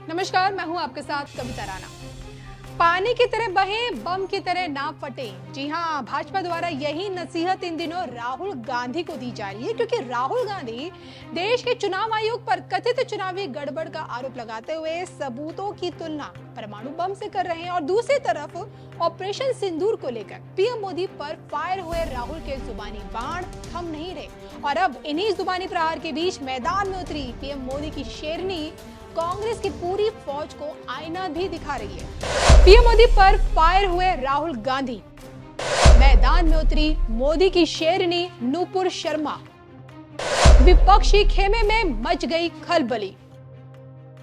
नमस्कार, मैं हूं आपके साथ कविता राणा। पानी की तरह बहे, बम की तरह ना फटे। जी हां, भाजपा द्वारा यही नसीहत इन दिनों राहुल गांधी को दी जा रही है, क्योंकि राहुल गांधी देश के चुनाव आयोग पर कथित चुनावी गड़बड़ का आरोप लगाते हुए सबूतों की तुलना परमाणु बम से कर रहे हैं और दूसरी तरफ ऑपरेशन सिंदूर को लेकर पीएम मोदी पर फायर हुए राहुल के जुबानी बाण थम नहीं रहे और अब इन्हीं जुबानी प्रहार के बीच मैदान में उतरी पीएम मोदी की शेरनी कांग्रेस की पूरी फौज को आईना भी दिखा रही है। पीएम मोदी पर फायर हुए राहुल गांधी, मैदान में उतरी मोदी की शेरनी नूपुर शर्मा, विपक्षी खेमे में मच गई खलबली।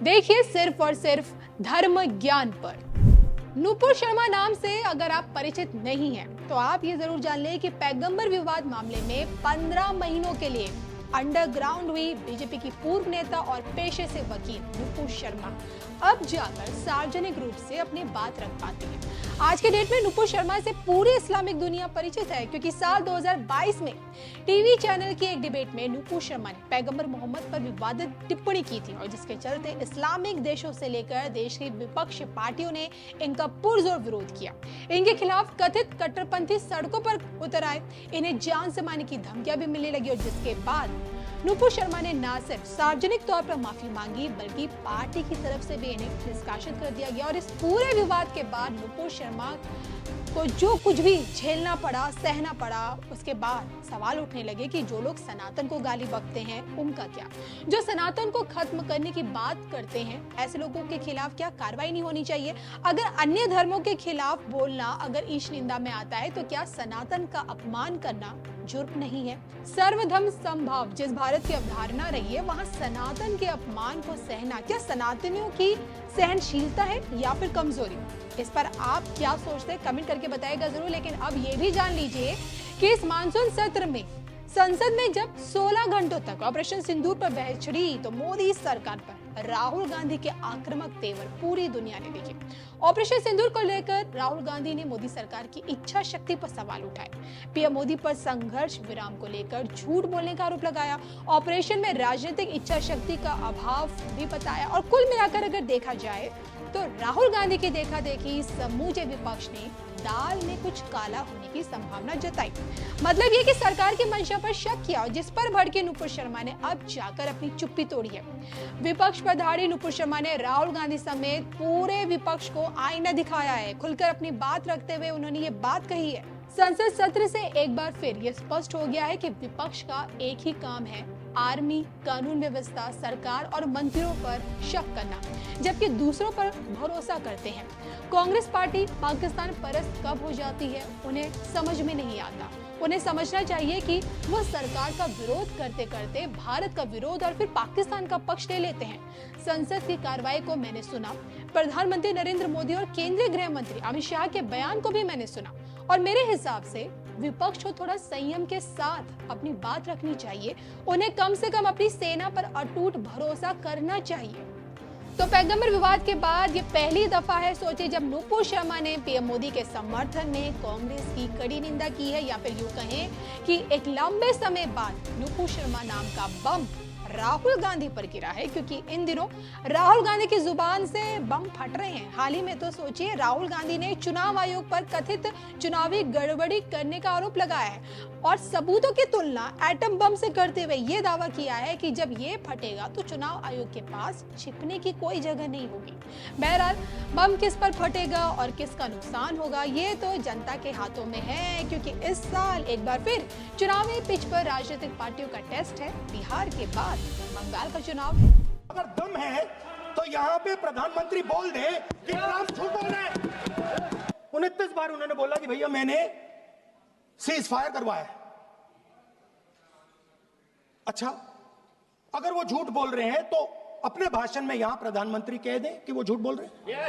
देखिए सिर्फ और सिर्फ धर्म ज्ञान पर। नूपुर शर्मा नाम से अगर आप परिचित नहीं हैं, तो आप ये जरूर जान लें कि पैगंबर विवाद मामले में 15 महीनों के लिए अंडरग्राउंड हुई बीजेपी की पूर्व नेता और पेशे से वकील नूपुर शर्मा अब जाकर सार्वजनिक रूप से अपनी बात रख पाती है। आज के डेट में नूपुर शर्मा से पूरी इस्लामिक दुनिया परिचित है, क्योंकि साल 2022 में टीवी चैनल की एक डिबेट में नूपुर शर्मा ने पैगंबर मोहम्मद पर विवादित टिप्पणी की थी और जिसके चलते इस्लामिक देशों से लेकर देश की विपक्षी पार्टियों ने इनका पुरजोर विरोध किया। इनके खिलाफ कथित कट्टरपंथी सड़कों पर उतर आए, इन्हें जान से मारने की धमकियां भी मिलने लगी और जिसके बाद नूपुर शर्मा ने न सिर्फ सार्वजनिक तौर पर माफी मांगी, बल्कि पार्टी की तरफ से भी इन्हें निष्कासित कर दिया गया और इस पूरे विवाद के बाद नूपुर शर्मा को जो कुछ भी झेलना पड़ा, सहना पड़ा, उसके बाद सवाल उठने लगे कि जो लोग सनातन को गाली बकते हैं उनका क्या, जो सनातन को खत्म करने की बात करते हैं ऐसे लोगों के खिलाफ क्या कार्रवाई नहीं होनी चाहिए? अगर अन्य धर्मों के खिलाफ बोलना अगर ईश निंदा में आता है, तो क्या सनातन का अपमान करना जुर्म नहीं है? सर्वधर्म समभाव जिस भारत की अवधारणा रही है, वहां सनातन के अपमान को सहना क्या सनातनियों की सहनशीलता है या फिर कमजोरी? इस पर आप क्या सोचते हैं कमेंट करके बताइएगा जरूर। लेकिन अब ये भी जान लीजिए कि इस मानसून सत्र में संसद में जब 16 घंटों तक ऑपरेशन सिंदूर पर बहस छिड़ी, तो मोदी सरकार पर राहुल गांधी के आक्रामक तेवर पूरी दुनिया ने देखे। ऑपरेशन सिंदूर को लेकर राहुल गांधी ने मोदी सरकार की इच्छा शक्ति पर सवाल उठाए, पीएम मोदी पर संघर्ष विराम को लेकर झूठ बोलने का आरोप लगाया, ऑपरेशन में राजनीतिक इच्छा शक्ति का अभाव भी बताया और कुल मिलाकर अगर देखा जाए तो राहुल गांधी की देखा देखी समूचे विपक्ष ने दाल में कुछ काला होने की संभावना जताई। मतलब ये कि सरकार की मंशा पर शक किया, जिस पर भड़के नूपुर शर्मा ने अब जाकर अपनी चुप्पी तोड़ी है। विपक्ष पर धाड़ी नूपुर शर्मा ने राहुल गांधी समेत पूरे विपक्ष को आईना दिखाया है। खुलकर अपनी बात रखते हुए उन्होंने ये बात कही है, संसद सत्र से एक बार फिर ये स्पष्ट हो गया है कि विपक्ष का एक ही काम है, आर्मी, कानून व्यवस्था, सरकार और मंत्रियों पर शक करना, जबकि दूसरों पर भरोसा करते हैं। कांग्रेस पार्टी पाकिस्तान परस्त कब हो जाती है उन्हें समझ में नहीं आता। उन्हें समझना चाहिए कि वो सरकार का विरोध करते करते भारत का विरोध और फिर पाकिस्तान का पक्ष ले लेते हैं। संसद की कार्रवाई को मैंने सुना, प्रधानमंत्री नरेंद्र मोदी और केंद्रीय गृह मंत्री अमित शाह के बयान को भी मैंने सुना और मेरे हिसाब से विपक्ष को थोड़ा संयम के साथ अपनी बात रखनी चाहिए। उन्हें कम से कम अपनी सेना पर अटूट भरोसा करना चाहिए। तो पैगंबर विवाद के बाद ये पहली दफा है, सोचिए, जब नूपुर शर्मा ने पीएम मोदी के समर्थन में कांग्रेस की कड़ी निंदा की है, या फिर यूं कहें कि एक लंबे समय बाद नूपुर शर्मा नाम का बम राहुल गांधी पर गिरा है, क्योंकि इन दिनों राहुल गांधी की जुबान से बम फट रहे हैं। हाल ही में तो सोचिए, राहुल गांधी ने चुनाव आयोग पर कथित चुनावी गड़बड़ी करने का आरोप लगाया है और सबूतों की तुलना एटम बम से करते हुए ये दावा किया है कि जब ये फटेगा तो चुनाव आयोग के पास छिपने की कोई जगह नहीं होगी। बहरहाल बम किस पर फटेगा और किसका नुकसान होगा, ये तो जनता के हाथों में है, क्योंकि इस साल एक बार फिर चुनावी पिच पर राजनीतिक पार्टियों का टेस्ट है। बिहार के बाद बंगाल का चुनाव है। अगर दम है तो यहाँ पे प्रधानमंत्री बोल दे कि ट्रंप झूठ बोल रहे हैं। 29 बार उन्होंने बोला कि भैया मैंने सीज फायर करवाया। अच्छा, अगर वो झूठ बोल रहे हैं तो अपने भाषण में यहां प्रधानमंत्री कह दें कि वो झूठ बोल रहे हैं।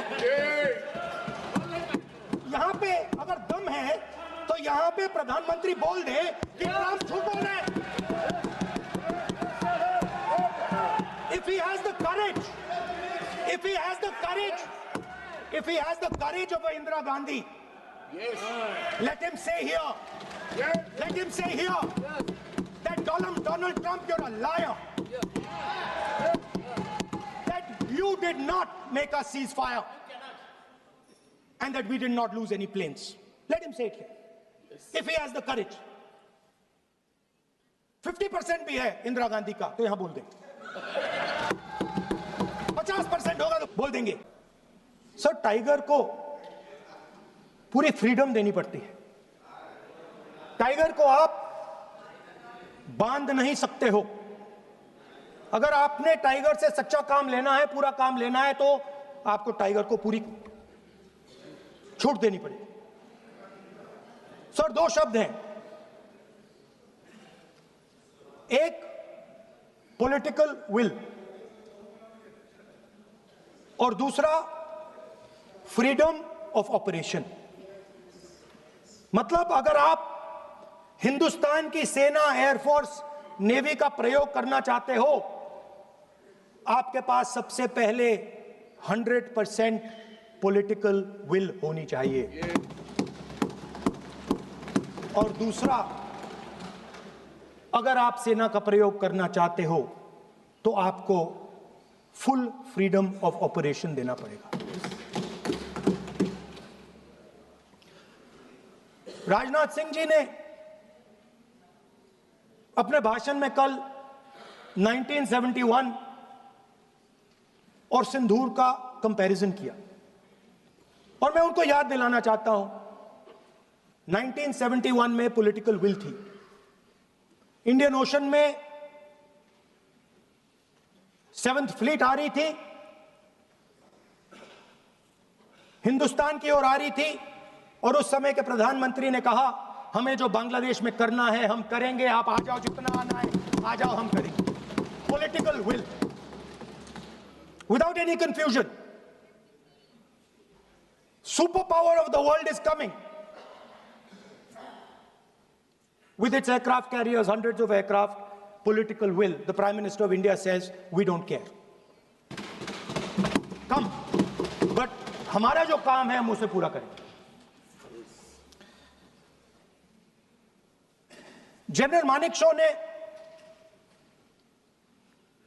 यहां पे अगर दम है तो यहां पे प्रधानमंत्री बोल दे कि ट्रंप झूठ बोल रहे हैं। If he has the courage, if he has the courage, if he has the courage of Indira Gandhi, let him say here, let him say here that Donald Trump, you're a liar. That you did not make a ceasefire and that we did not lose any planes. Let him say it here. If he has the courage. 50% भी है इंदिरा गांधी का तो यहां बोल दें, 50% होगा तो बोल देंगे। सर, टाइगर को पूरी फ्रीडम देनी पड़ती है। टाइगर को आप बांध नहीं सकते हो। अगर आपने टाइगर से सच्चा काम लेना है, पूरा काम लेना है, तो आपको टाइगर को पूरी छूट देनी पड़ेगी। सर, दो शब्द हैं, एक पॉलिटिकल विल और दूसरा फ्रीडम ऑफ ऑपरेशन। मतलब अगर आप हिंदुस्तान की सेना, एयरफोर्स, नेवी का प्रयोग करना चाहते हो, आपके पास सबसे पहले 100% पॉलिटिकल विल होनी चाहिए। और दूसरा, अगर आप सेना का प्रयोग करना चाहते हो तो आपको फुल फ्रीडम ऑफ ऑपरेशन देना पड़ेगा। राजनाथ सिंह जी ने अपने भाषण में कल 1971 और सिंदूर का कंपैरिजन किया और मैं उनको याद दिलाना चाहता हूं, 1971 में पॉलिटिकल विल थी। इंडियन ओशन में 7th फ्लीट आ रही थी, हिंदुस्तान की ओर आ रही थी और उस समय के प्रधानमंत्री ने कहा, हमें जो बांग्लादेश में करना है हम करेंगे, आप आ जाओ, जितना आना है आ जाओ, हम करेंगे। Political will, without any confusion. Super power of the world is coming with its aircraft carriers, hundreds of aircraft, political will. The Prime Minister of India says, we don't care. Come. But हमारा जो काम है हम उसे पूरा करेंगे। General Manekshaw ने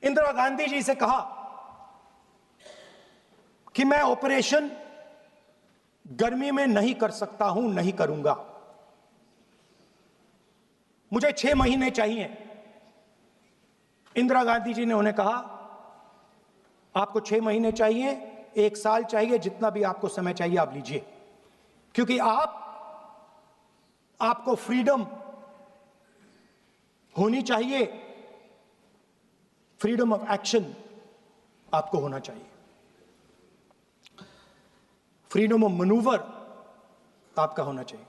इंदिरा गांधी जी से कहा कि मैं ऑपरेशन गर्मी में नहीं कर सकता हूं, नहीं करूंगा, मुझे 6 महीने चाहिए। इंदिरा गांधी जी ने उन्हें कहा, आपको 6 महीने चाहिए, 1 साल चाहिए, जितना भी आपको समय चाहिए आप लीजिए, क्योंकि आपको फ्रीडम होनी चाहिए, फ्रीडम ऑफ एक्शन आपको होना चाहिए, फ्रीडम ऑफ मैनूवर आपका होना चाहिए।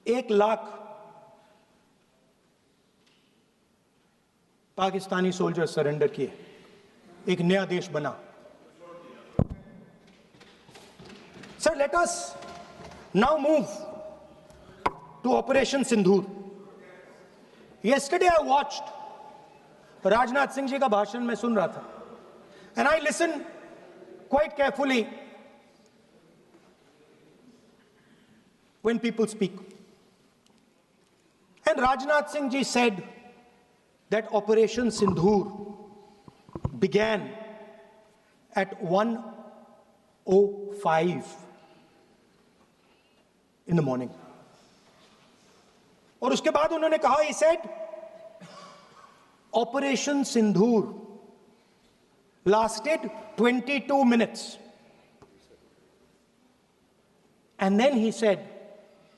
1 लाख पाकिस्तानी सोल्जर सरेंडर किए, एक नया देश बना। Sir, let us now move to Operation Sindoor. Yesterday I watched, Rajnath Singh ji का भाषण मैं सुन रहा था, and I listen quite carefully when people speak. And Rajnath Singh ji said that Operation Sindoor began at 1:05 in the morning. और उसके बाद उन्होंने कहा, he said, Operation Sindoor lasted 22 minutes. And then he said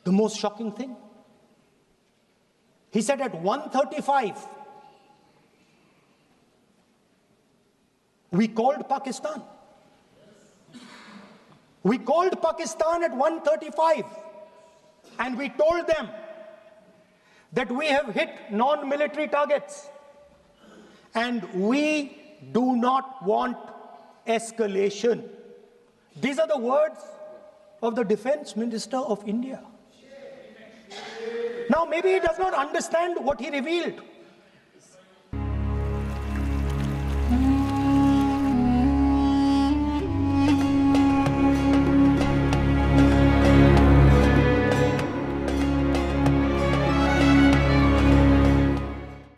the most shocking thing. He said at 1:35, we called Pakistan. We called Pakistan at 1:35 and we told them that we have hit non-military targets and we do not want escalation. These are the words of the Defense Minister of India. Now, maybe he does not understand what he revealed.